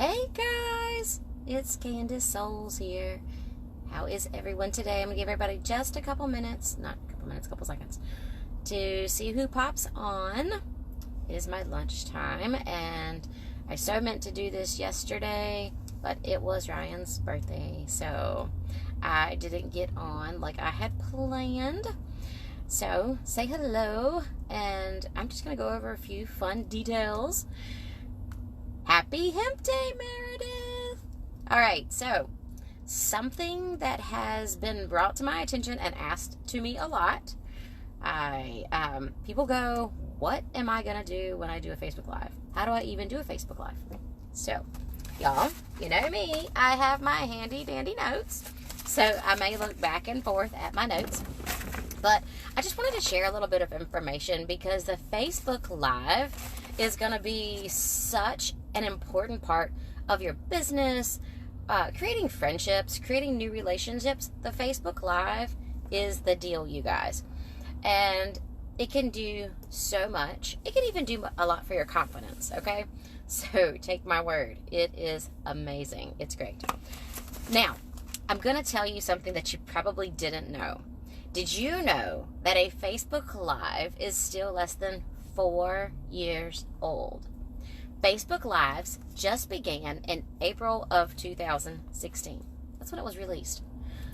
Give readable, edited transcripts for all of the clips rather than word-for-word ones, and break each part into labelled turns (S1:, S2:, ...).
S1: Hey guys, it's Candace Souls here. How is everyone today? I'm going to give everybody just a couple minutes, not a couple minutes, a couple seconds, to see who pops on. It is my lunchtime, and I so meant to do this yesterday, but it was Ryan's birthday, so I didn't get on like I had planned. So, say hello, and I'm just going to go over a few fun details. Happy Hemp Day, Meredith! Alright, so, something that has been brought to my attention and asked to me a lot. People go, what am I going to do when I do a Facebook Live? How do I even do a Facebook Live? So, y'all, you know me, I have my handy dandy notes, so I may look back and forth at my notes. But I just wanted to share a little bit of information because the Facebook Live is going to be such an important part of your business, creating friendships, creating new relationships. The Facebook Live is the deal, you guys. And it can do so much. It can even do a lot for your confidence, okay? So take my word. It is amazing. It's great. Now, I'm going to tell you something that you probably didn't know. Did you know that a Facebook Live is still less than 4 years old? Facebook Lives just began in April of 2016. That's when it was released.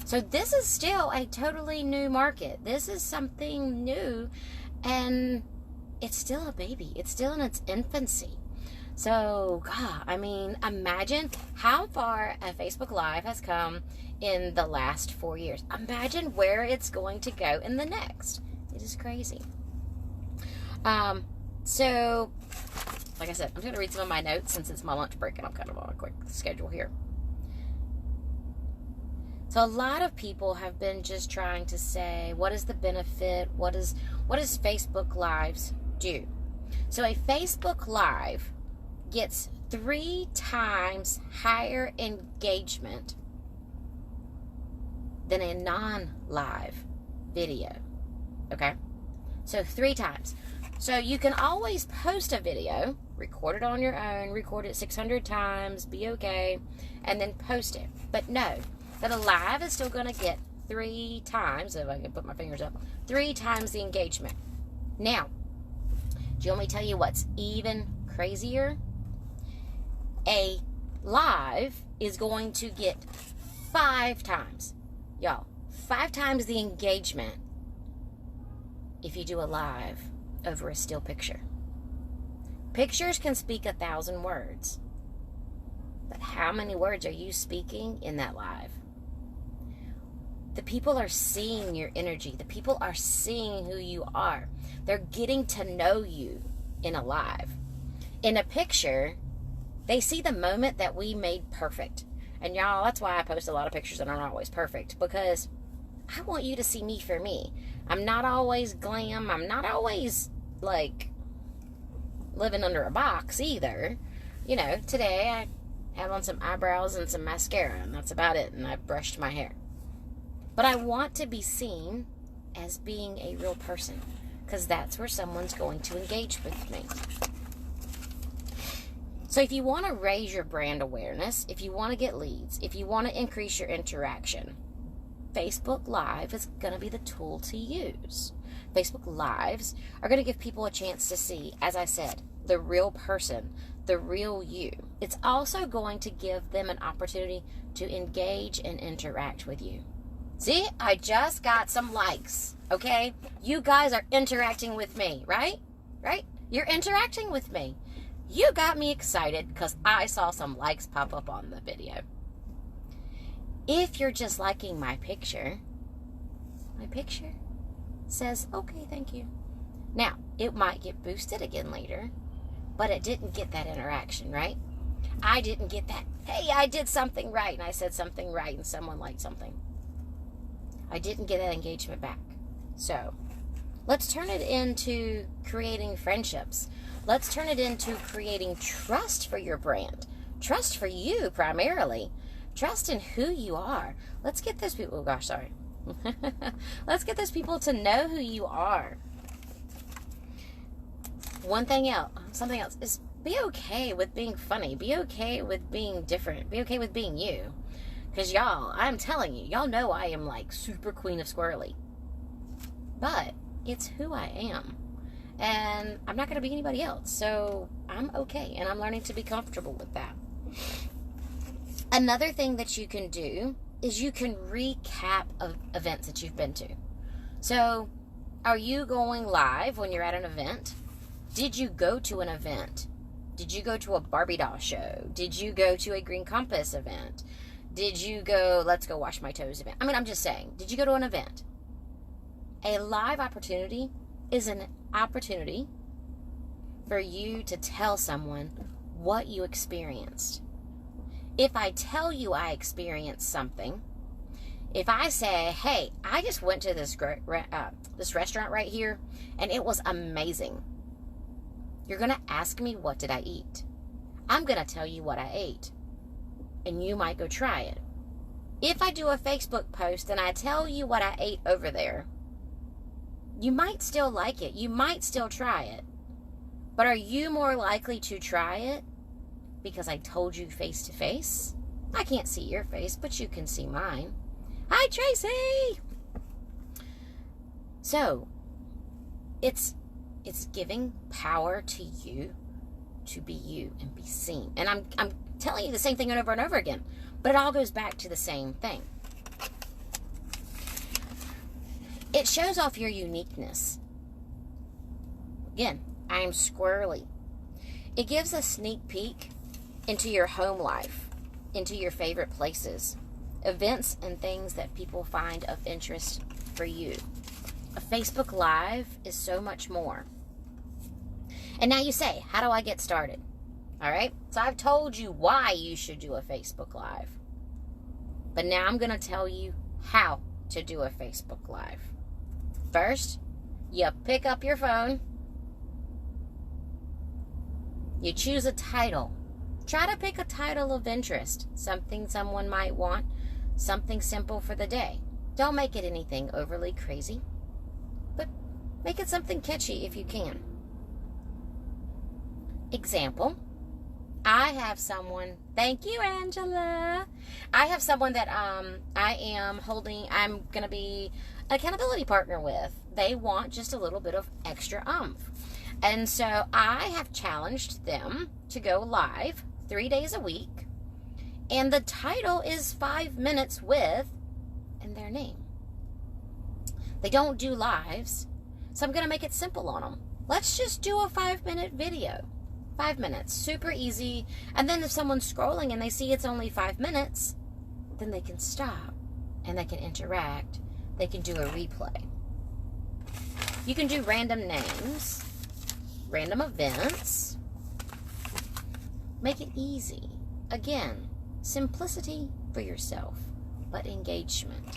S1: So this is still a totally new market. This is something new, and it's still a baby. It's still in its infancy. So, God, I mean, imagine how far a Facebook Live has come in the last 4 years. Imagine where it's going to go in the next. It is crazy. So, like I said, I'm going to read some of my notes since it's my lunch break and I'm kind of on a quick schedule here. So a lot of people have been just trying to say, what is the benefit? What does Facebook Lives do? So a Facebook Live gets 3 times higher engagement than a non-live video. Okay? So 3 times. So you can always post a video, record it on your own, record it 600 times, be okay, and then post it. But no, that a live is still going to get 3 times, if I can put my fingers up, 3 times the engagement. Now, do you want me to tell you what's even crazier? A live is going to get 5 times, y'all, 5 times the engagement if you do a live over a still picture. Pictures can speak 1,000 words, but how many words are you speaking in that live? The people are seeing your energy. The people are seeing who you are. They're getting to know you in a live. In a picture, they see the moment that we made perfect. And y'all, that's why I post a lot of pictures that aren't always perfect, because I want you to see me for me. I'm not always glam. I'm not always, like, living under a box either. You know, today I have on some eyebrows and some mascara, and that's about it, and I brushed my hair. But I want to be seen as being a real person, because that's where someone's going to engage with me. So if you want to raise your brand awareness, if you want to get leads, if you want to increase your interaction, Facebook Live is going to be the tool to use. Facebook Lives are going to give people a chance to see, as I said, the real person, the real you. It's also going to give them an opportunity to engage and interact with you. See, I just got some likes, okay? You guys are interacting with me, right? Right? You're interacting with me. You got me excited because I saw some likes pop up on the video. If you're just liking my picture says, okay, thank you. Now, it might get boosted again later, but it didn't get that interaction, right? I didn't get that, hey, I did something right, and I said something right, and someone liked something. I didn't get that engagement back. So, let's turn it into creating friendships. Let's turn it into creating trust for your brand. Trust for you, primarily. Trust in who you are. Let's get those people, oh gosh, sorry. Let's get those people to know who you are. something else is be okay with being funny. Be okay with being different. Be okay with being you. Because y'all, I'm telling you, y'all know I am like super queen of squirrely. But it's who I am. And I'm not going to be anybody else. So I'm okay. And I'm learning to be comfortable with that. Another thing that you can do is you can recap of events that you've been to. So are you going live when you're at an event? Did you go to an event? Did you go to a Barbie doll show? Did you go to a Green Compass event? Did you go, let's go wash my toes event? I mean, I'm just saying, did you go to an event? A live opportunity is an opportunity for you to tell someone what you experienced. If I tell you I experienced something, if I say, hey, I just went to this restaurant right here, and it was amazing. You're going to ask me, what did I eat? I'm going to tell you what I ate. And you might go try it. If I do a Facebook post and I tell you what I ate over there, you might still like it. You might still try it. But are you more likely to try it because I told you face to face? I can't see your face, but you can see mine. Hi, Tracy! So, it's giving power to you to be you and be seen. And I'm telling you the same thing over and over again, but it all goes back to the same thing. It shows off your uniqueness. Again, I am squirrely. It gives a sneak peek into your home life, into your favorite places, events and things that people find of interest for you. A Facebook Live is so much more. And now you say, how do I get started? All right, so I've told you why you should do a Facebook Live. But now I'm going to tell you how to do a Facebook Live. First, you pick up your phone. You choose a title. Try to pick a title of interest. Something someone might want. Something simple for the day. Don't make it anything overly crazy. But make it something catchy if you can. Example. I have someone, thank you, Angela. I have someone that I'm going to be an accountability partner with. They want just a little bit of extra oomph. And so I have challenged them to go live 3 days a week. And the title is 5 minutes with, and their name. They don't do lives, so I'm going to make it simple on them. Let's just do a 5-minute video. 5 minutes, super easy. And then if someone's scrolling and they see it's only 5 minutes, then they can stop and they can interact. They can do a replay. You can do random names, random events. Make it easy. Again, simplicity for yourself, but engagement.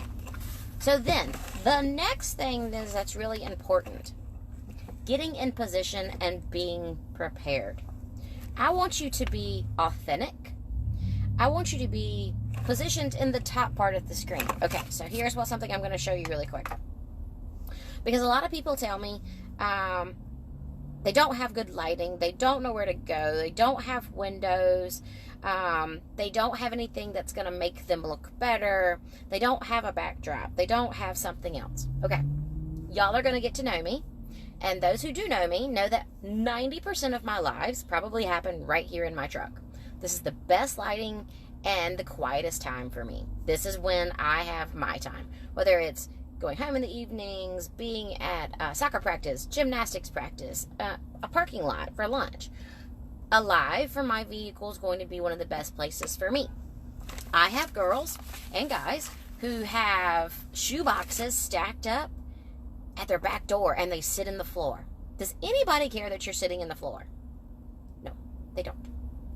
S1: So then, the next thing that's really important, getting in position and being prepared. I want you to be authentic. I want you to be positioned in the top part of the screen. Okay, so here's something I'm going to show you really quick. Because a lot of people tell me they don't have good lighting. They don't know where to go. They don't have windows. They don't have anything that's going to make them look better. They don't have a backdrop. They don't have something else. Okay, y'all are going to get to know me. And those who do know me know that 90% of my lives probably happen right here in my truck. This is the best lighting and the quietest time for me. This is when I have my time. Whether it's going home in the evenings, being at soccer practice, gymnastics practice, a parking lot for lunch. A live for my vehicle is going to be one of the best places for me. I have girls and guys who have shoe boxes stacked up at their back door and they sit in the floor. Does anybody care that you're sitting in the floor? No, they don't.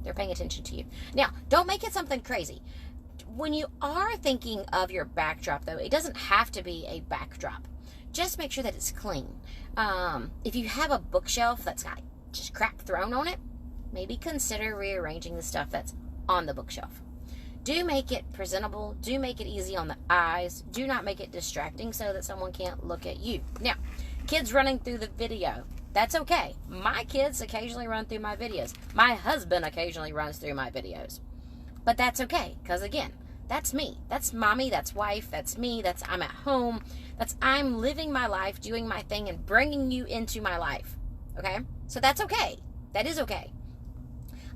S1: They're paying attention to you. Now, don't make it something crazy. When you are thinking of your backdrop, though, it doesn't have to be a backdrop. Just make sure that it's clean. If you have a bookshelf that's got just crap thrown on it, maybe consider rearranging the stuff that's on the bookshelf. Do make it presentable. Do make it easy on the eyes. Do not make it distracting so that someone can't look at you. Now, kids running through the video. That's okay. My kids occasionally run through my videos. My husband occasionally runs through my videos. But that's okay, because again, that's me. That's mommy, that's wife, that's me, that's I'm at home. That's I'm living my life, doing my thing, and bringing you into my life. Okay? So that's okay. That is okay.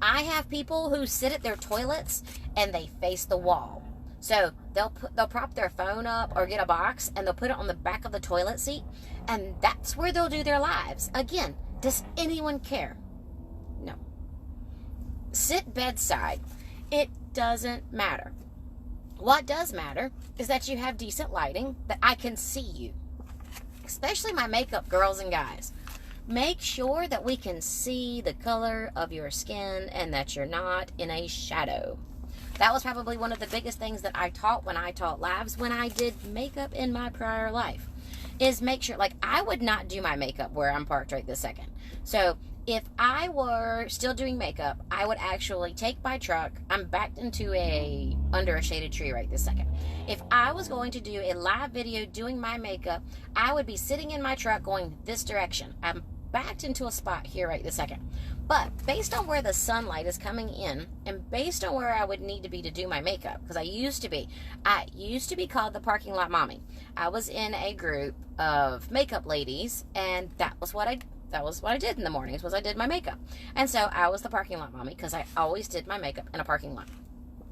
S1: I have people who sit at their toilets and they face the wall. So they'll prop their phone up or get a box and they'll put it on the back of the toilet seat, and that's where they'll do their lives. Again, does anyone care? No. Sit bedside. It doesn't matter. What does matter is that you have decent lighting, that I can see you. Especially my makeup girls and guys. Make sure that we can see the color of your skin and that you're not in a shadow. That was probably one of the biggest things that I taught when I taught lives when I did makeup in my prior life. Is make sure, like, I would not do my makeup where I'm parked right this second. So if I were still doing makeup, I would actually take my truck. I'm backed into under a shaded tree right this second. If I was going to do a live video doing my makeup, I would be sitting in my truck going this direction. I'm backed into a spot here right this second. But based on where the sunlight is coming in, and based on where I would need to be to do my makeup, because I used to be called the Parking Lot Mommy. I was in a group of makeup ladies, and that was what I did in the mornings, was I did my makeup. And so I was the Parking Lot Mommy because I always did my makeup in a parking lot.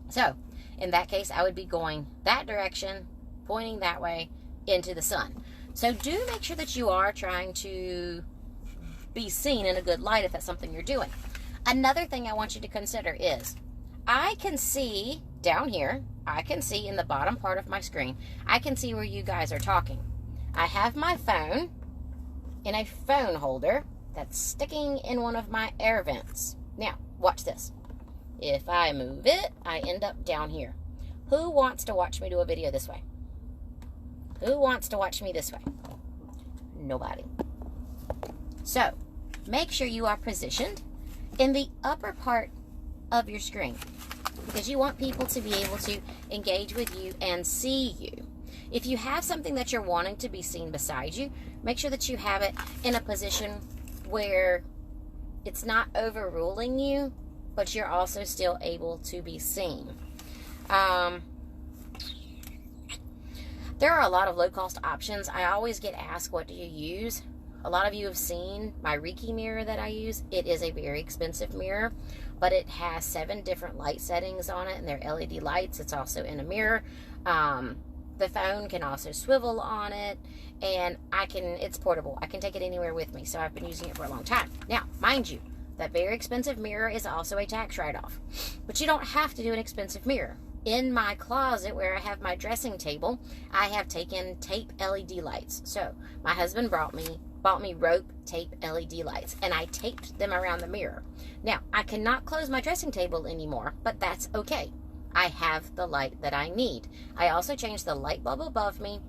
S1: So in that case, I would be going that direction, pointing that way into the sun. So do make sure that you are trying to be seen in a good light if that's something you're doing. Another thing I want you to consider is, I can see down here, I can see in the bottom part of my screen, I can see where you guys are talking. I have my phone in a phone holder that's sticking in one of my air vents. Now, watch this. If I move it, I end up down here. Who wants to watch me do a video this way? Who wants to watch me this way? Nobody. So, make sure you are positioned in the upper part of your screen, because you want people to be able to engage with you and see you. If you have something that you're wanting to be seen beside you, make sure that you have it in a position where it's not overruling you, but you're also still able to be seen. There are a lot of low-cost options. I always get asked, what do you use? A lot of you have seen my Reiki mirror that I use. It is a very expensive mirror, but it has 7 different light settings on it, and they're LED lights. It's also in a mirror. The phone can also swivel on it, and it's portable. I can take it anywhere with me, so I've been using it for a long time. Now, mind you, that very expensive mirror is also a tax write-off, but you don't have to do an expensive mirror. In my closet where I have my dressing table, I have taken tape LED lights. So my husband bought me rope tape LED lights, and I taped them around the mirror. Now, I cannot close my dressing table anymore, but that's okay. I have the light that I need. I also changed the light bulb above me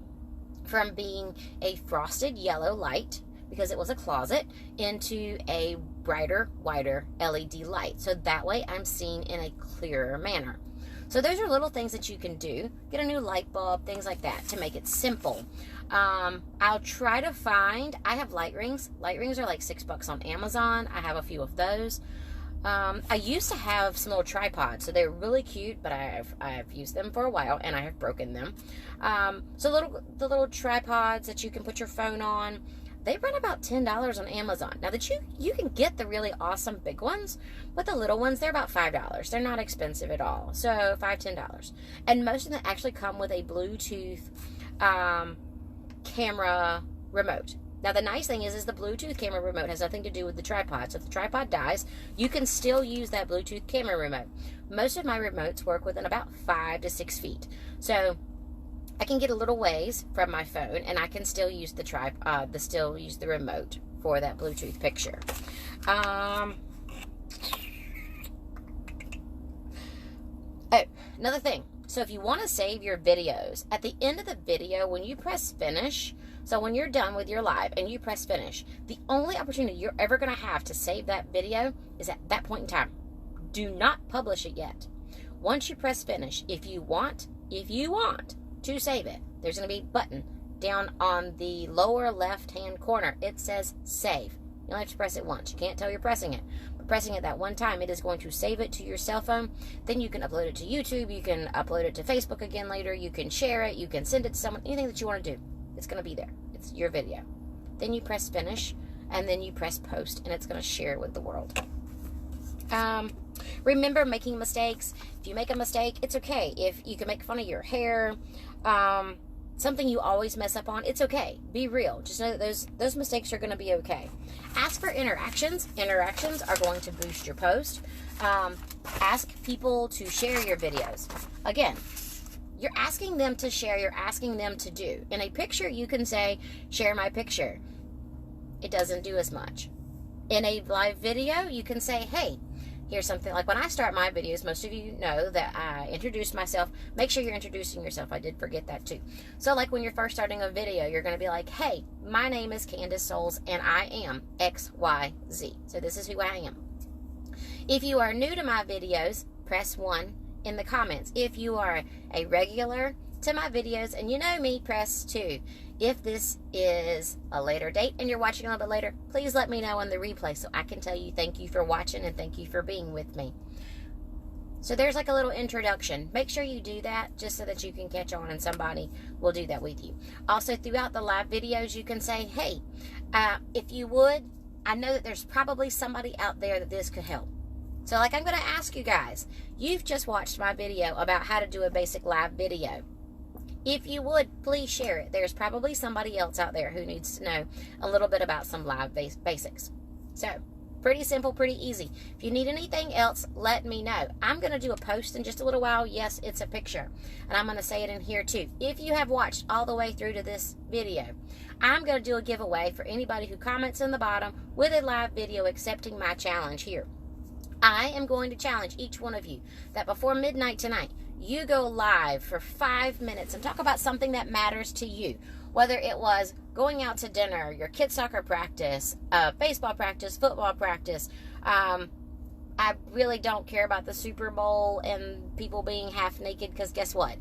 S1: from being a frosted yellow light, because it was a closet, into a brighter, whiter LED light. So that way I'm seen in a clearer manner. So those are little things that you can do. Get a new light bulb, things like that, to make it simple. I'll try to find, I have light rings. Light rings are like $6 on Amazon. I have a few of those. I used to have some little tripods, so they're really cute, but I've used them for a while and I have broken them. So the little tripods that you can put your phone on, they run about $10 on Amazon. Now that you can get the really awesome big ones, but the little ones, they're about $5. They're not expensive at all. So $5, $10. And most of them actually come with a Bluetooth camera remote. Now the nice thing is the Bluetooth camera remote has nothing to do with the tripod. So if the tripod dies, you can still use that Bluetooth camera remote. Most of my remotes work within about 5 to 6 feet. So I can get a little ways from my phone, and I can still use the remote for that Bluetooth picture. Oh, another thing. So if you want to save your videos, at the end of the video, when you press finish, so when you're done with your live and you press finish, the only opportunity you're ever going to have to save that video is at that point in time. Do not publish it yet. Once you press finish, if you want to save it, there's going to be a button down on the lower left-hand corner. It says save. You only have to press it once. You can't tell you're pressing it. But pressing it that one time, it is going to save it to your cell phone. Then you can upload it to YouTube. You can upload it to Facebook again later. You can share it. You can send it to someone. Anything that you want to do, it's going to be there. It's your video. Then you press finish, and then you press post, and it's going to share it with the world. Remember making mistakes. If you make a mistake, it's okay. If you can make fun of your hair, something you always mess up on, it's okay. Be real. Just know that those mistakes are going to be okay. Ask for interactions. Interactions are going to boost your post. Ask people to share your videos. Again, you're asking them to share. You're asking them to do. In a picture, you can say, share my picture. It doesn't do as much. In a live video, you can say, hey, here's something. Like when I start my videos, most of you know that I introduce myself. Make sure you're introducing yourself. I did forget that too. So like when you're first starting a video, you're going to be like, hey, my name is Candace Souls and I am XYZ. So this is who I am. If you are new to my videos, press 1 in the comments. If you are a regular to my videos and you know me, press 2. If this is a later date and you're watching a little bit later, please let me know in the replay so I can tell you thank you for watching and thank you for being with me. So there's like a little introduction. Make sure you do that just so that you can catch on and somebody will do that with you. Also, throughout the live videos, you can say, hey, if you would, I know that there's probably somebody out there that this could help. So like I'm going to ask you guys, you've just watched my video about how to do a basic live video. If you would, please share it. There's probably somebody else out there who needs to know a little bit about some live basics. So, pretty simple, pretty easy. If you need anything else, let me know. I'm going to do a post in just a little while. Yes, it's a picture. And I'm going to say it in here too. If you have watched all the way through to this video, I'm going to do a giveaway for anybody who comments in the bottom with a live video accepting my challenge here. I am going to challenge each one of you that before midnight tonight, you go live for 5 minutes and talk about something that matters to you. Whether it was going out to dinner, your kids' soccer practice, baseball practice, football practice. I really don't care about the Super Bowl and people being half naked because guess what?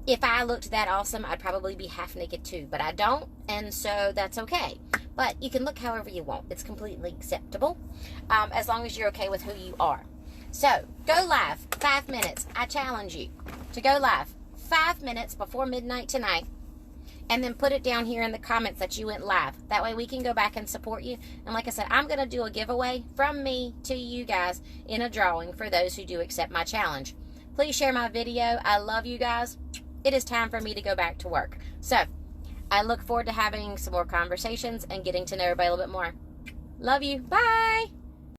S1: If I looked that awesome, I'd probably be half naked too. But I don't, and so that's okay. But you can look however you want. It's completely acceptable as long as you're okay with who you are. So, go live 5 minutes. I challenge you to go live 5 minutes before midnight tonight and then put it down here in the comments that you went live. That way we can go back and support you. And like I said, I'm going to do a giveaway from me to you guys in a drawing for those who do accept my challenge. Please share my video. I love you guys. It is time for me to go back to work. So, I look forward to having some more conversations and getting to know everybody a little bit more. Love you. Bye.